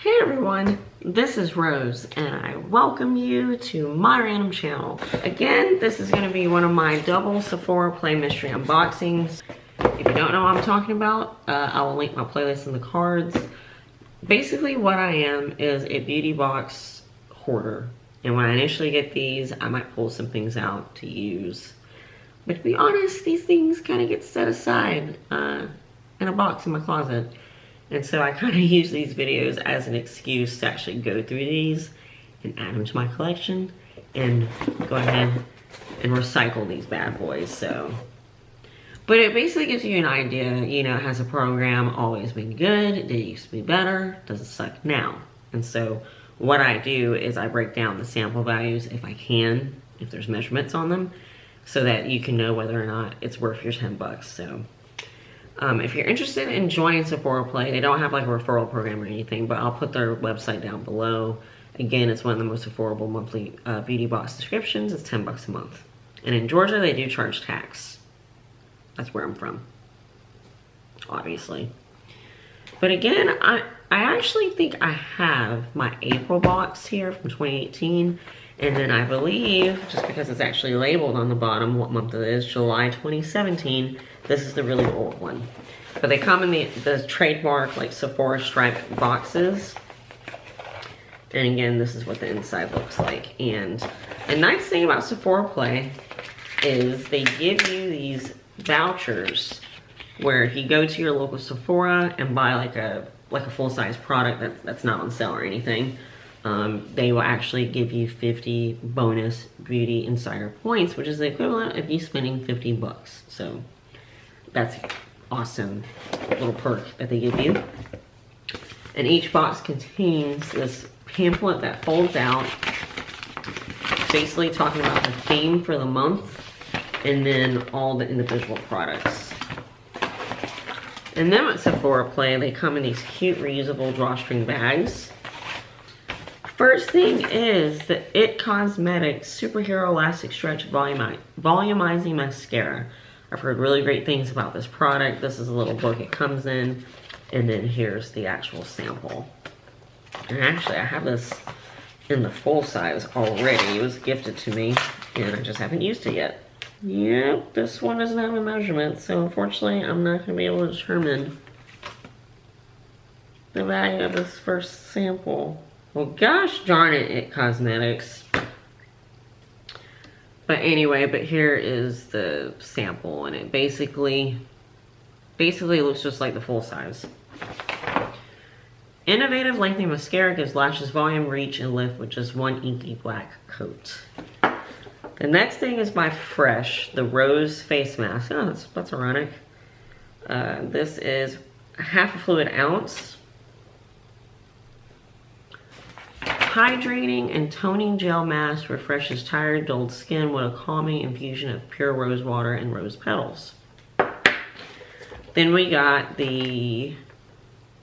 Hey everyone, this is Rose and I welcome you to my random channel. Again, this is going to be one of my double Sephora Play Mystery unboxings. If you don't know what I'm talking about, I will link my playlist in the cards. Basically what I am is a beauty box hoarder. And when I initially get these, I might pull some things out to use. But to be honest, these things kind of get set aside in a box in my closet. And so I kind of use these videos as an excuse to actually go through these and add them to my collection and go ahead and recycle these bad boys. So, but it basically gives you an idea, you know, has a program always been good? Did it used to be better? Does it suck now? And so what I do is I break down the sample values if I can, if there's measurements on them, so that you can know whether or not it's worth your 10 bucks. So. If you're interested in joining Sephora Play, they don't have like a referral program or anything, but I'll put their website down below. Again, it's one of the most affordable monthly beauty box subscriptions. It's 10 bucks a month. And in Georgia, they do charge tax. That's where I'm from, obviously. But again, I actually think I have my April box here from 2018. And then I believe, just because it's actually labeled on the bottom what month it is, July 2017, this is the really old one. But they come in the trademark like Sephora striped boxes. And again, this is what the inside looks like. And the nice thing about Sephora Play is they give you these vouchers where if you go to your local Sephora and buy like a full-size product that's not on sale or anything, they will actually give you 50 bonus beauty insider points, which is the equivalent of you spending 50 bucks. So that's awesome little perk that they give you. And each box contains this pamphlet that folds out, basically talking about the theme for the month and then all the individual products. And then at Sephora Play, they come in these cute reusable drawstring bags. First thing is the It Cosmetics Superhero Elastic Stretch Volumizing Mascara. I've heard really great things about this product. This is a little book it comes in, and then here's the actual sample. And actually, I have this in the full size already. It was gifted to me, and I just haven't used it yet. Yep, this one doesn't have a measurement, so unfortunately, I'm not going to be able to determine the value of this first sample. Well, gosh darn it, It Cosmetics. But anyway, but here is the sample, and it basically looks just like the full size. Innovative lengthening mascara gives lashes volume, reach, and lift with just one inky black coat. The next thing is by Fresh, the Rose Face Mask. Oh, that's ironic. This is half a fluid ounce. Hydrating and toning gel mask refreshes tired, dulled skin with a calming infusion of pure rose water and rose petals. Then we got the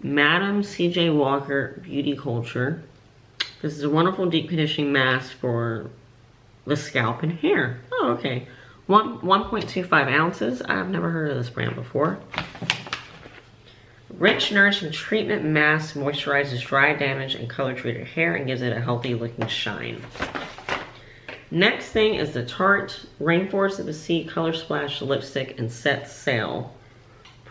Madam C.J. Walker Beauty Culture. This is a wonderful deep conditioning mask for the scalp and hair. Oh, okay. 1.25 ounces. I've never heard of this brand before. Rich, nourishing treatment mask moisturizes dry, damaged, and color-treated hair and gives it a healthy looking shine. Next thing is the Tarte Rainforest of the Sea Color Splash Lipstick and Set Sail.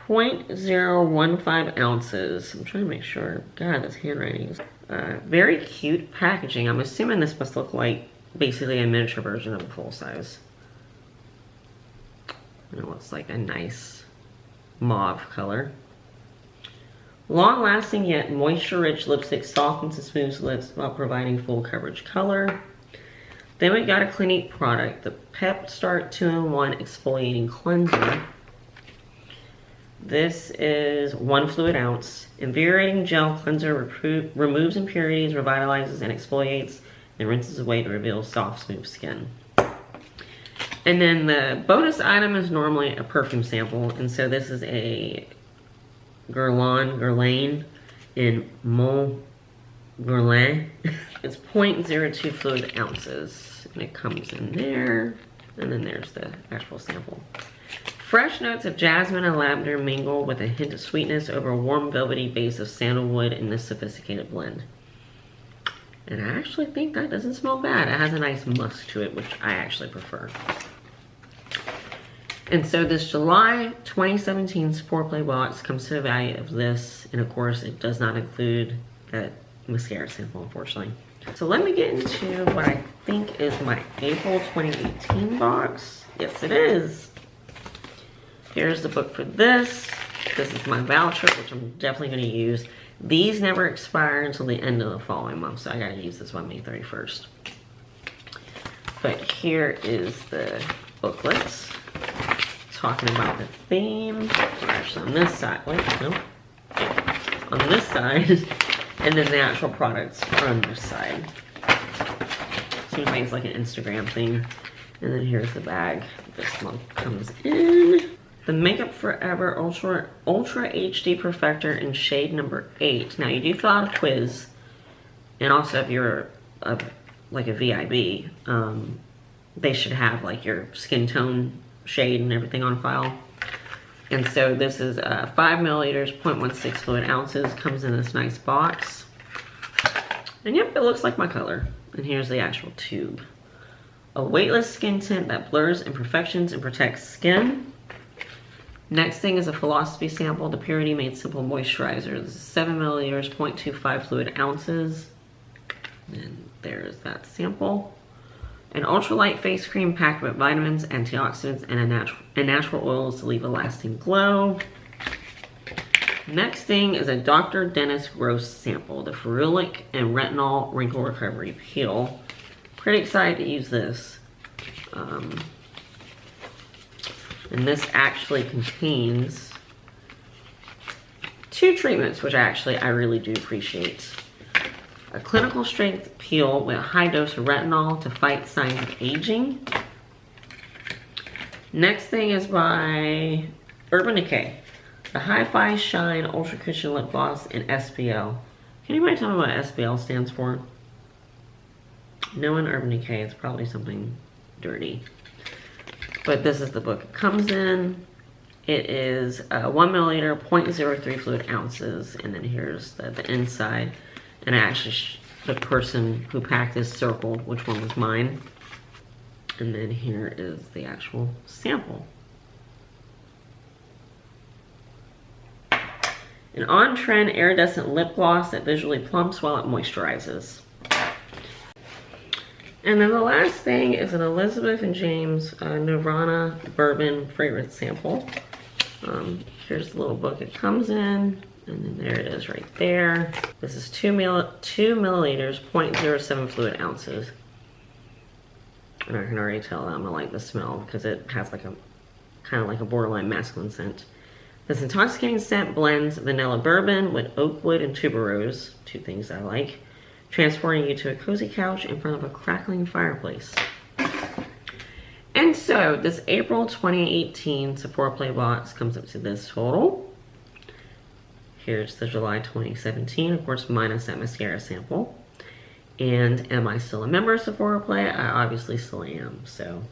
0.015 ounces. I'm trying to make sure. God, this handwriting is very cute packaging. I'm assuming this must look like basically a miniature version of a full size. And it looks like a nice mauve color. Long-lasting yet moisture-rich lipstick softens and smooths lips while providing full coverage color. Then we got a Clinique product, the Pep Start 2-in-1 Exfoliating Cleanser. This is 1 fluid ounce. Invigorating gel cleanser removes impurities, revitalizes, and exfoliates, and rinses away to reveal soft, smooth skin. And then the bonus item is normally a perfume sample, and so this is a Guerlain in Mont Guerlain. It's 0.02 fluid ounces. And it comes in there. And then there's the actual sample. Fresh notes of jasmine and lavender mingle with a hint of sweetness over a warm velvety base of sandalwood in this sophisticated blend. And I actually think that doesn't smell bad. It has a nice musk to it, which I actually prefer. And so this July 2017 Foreplay box comes to the value of this. And of course, it does not include that mascara sample, unfortunately. So let me get into what I think is my April 2018 box. Yes, it is. Here's the book for this. This is my voucher, which I'm definitely going to use. These never expire until the end of the following month, so I got to use this by May 31st. But here is the booklets talking about the theme. Or actually on this side, wait, no. On this side, and then the actual products are on this side. Seems like it's like an Instagram thing. And then here's the bag this month comes in. The Makeup Forever Ultra HD Perfector in shade number 8. Now you do fill out a quiz, and also if you're like a VIB, they should have like your skin tone shade and everything on file. And so this is 5 milliliters, 0.16 fluid ounces, comes in this nice box. And yep, it looks like my color. And here's the actual tube. A weightless skin tint that blurs imperfections and protects skin. Next thing is a Philosophy sample, the Purity Made Simple Moisturizer. This is 7 milliliters, 0.25 fluid ounces. And there's that sample. An ultralight face cream packed with vitamins, antioxidants, and natural oils to leave a lasting glow. Next thing is a Dr. Dennis Gross sample, the Ferulic and Retinol Wrinkle Recovery Peel. Pretty excited to use this. And this actually contains 2 treatments, which I really do appreciate. A clinical strength peel with a high dose of retinol to fight signs of aging. Next thing is by Urban Decay. The Hi-Fi Shine Ultra Cushion Lip Gloss in SPL. Can anybody tell me what SPL stands for? Knowing Urban Decay, it's probably something dirty. But this is the book it comes in. It is 1 milliliter, 0.03 fluid ounces. And then here's the inside. And actually, the person who packed this circled which one was mine. And then here is the actual sample. An on-trend iridescent lip gloss that visually plumps while it moisturizes. And then the last thing is an Elizabeth and James Nirvana Bourbon fragrance sample. Here's the little book it comes in. And then there it is right there. This is 2 milliliters, 0.07 fluid ounces. And I can already tell that I'm gonna like the smell because it has like a kind of like a borderline masculine scent. This intoxicating scent blends vanilla bourbon with oak wood and tuberose, 2 things I like, transporting you to a cozy couch in front of a crackling fireplace. And so this April 2018 Sephora Play box comes up to this total. Here's the July 2017, of course, minus that mascara sample. And am I still a member of Sephora Play? I obviously still am, so.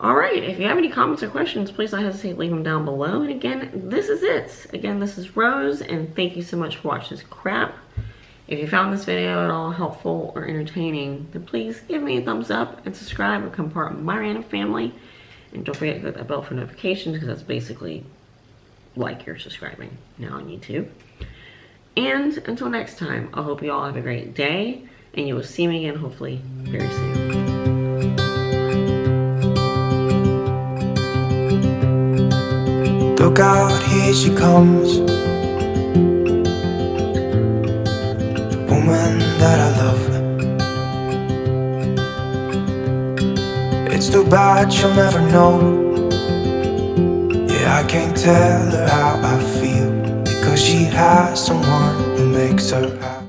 All right, if you have any comments or questions, please don't hesitate to leave them down below. And again, this is it. Again, this is Rose, and thank you so much for watching this crap. If you found this video at all helpful or entertaining, then please give me a thumbs up and subscribe and become part of my random family. And don't forget to hit that bell for notifications because that's basically like you're subscribing now on YouTube. And until next time, I hope you all have a great day, and you will see me again hopefully very soon. Look out, here she comes, the woman that I love. It's too bad she'll never know. Yeah, I can't tell her how I feel, because she has someone who makes her happy.